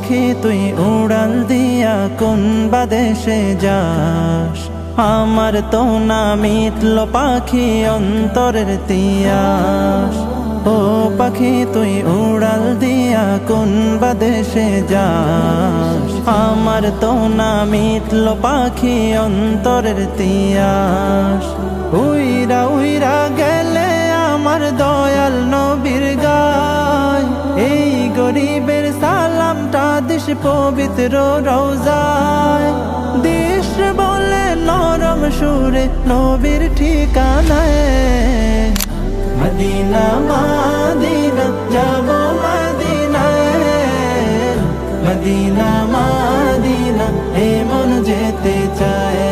পাখি তুই উড়াল দিয়া কোন বাদেশে যাস, আমার তো না মিটল পাখি অন্তরের তিয়াস। ও পাখি তুই উড়াল দিয়া কোন বাদেশে যাস, আমার তো না মিটল পাখি অন্তরের তিয়াস। উইরা উইরা গেলে আমার দয়াল নবীর গায়, এই গরিবের সালামটা দিস পবিত্র রওজায়। দিস বলে নরম সুরে নবীর ঠিকানায়, মদিনা মদিনা যাব মদিনায়, মদিনা মদিনা এ মন যেতে চায়।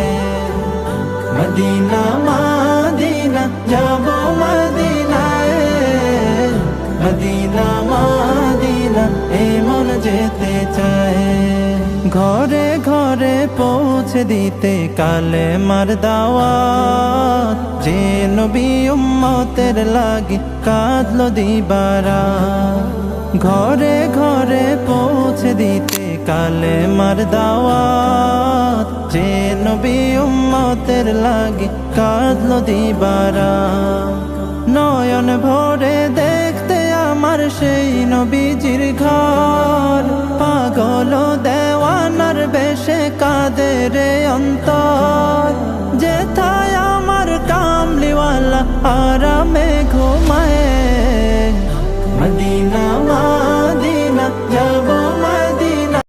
মদিনা মদিনা যাব মদিনায়, মদিনা মদিনা এ মন যেতে চায়। ঘরে ঘরে পৌঁছে দিতে কালে মার দাওয়াত, যে নবী উম্মতের লাগি কাঁদলো দিবারা। ঘরে ঘরে পৌঁছে দিতে কালে মার দাওয়াত, যে নবী উম্মতের লাগি কাঁদলো দিবারা। নয়ন ভরে দেখতে আমার সেই নবীজির ঘর, পাগল দেওয়ানার বেশে কাঁদে রে অন্তর। যেথায় আমার কামলিওয়ালা আরামে ঘুমায়,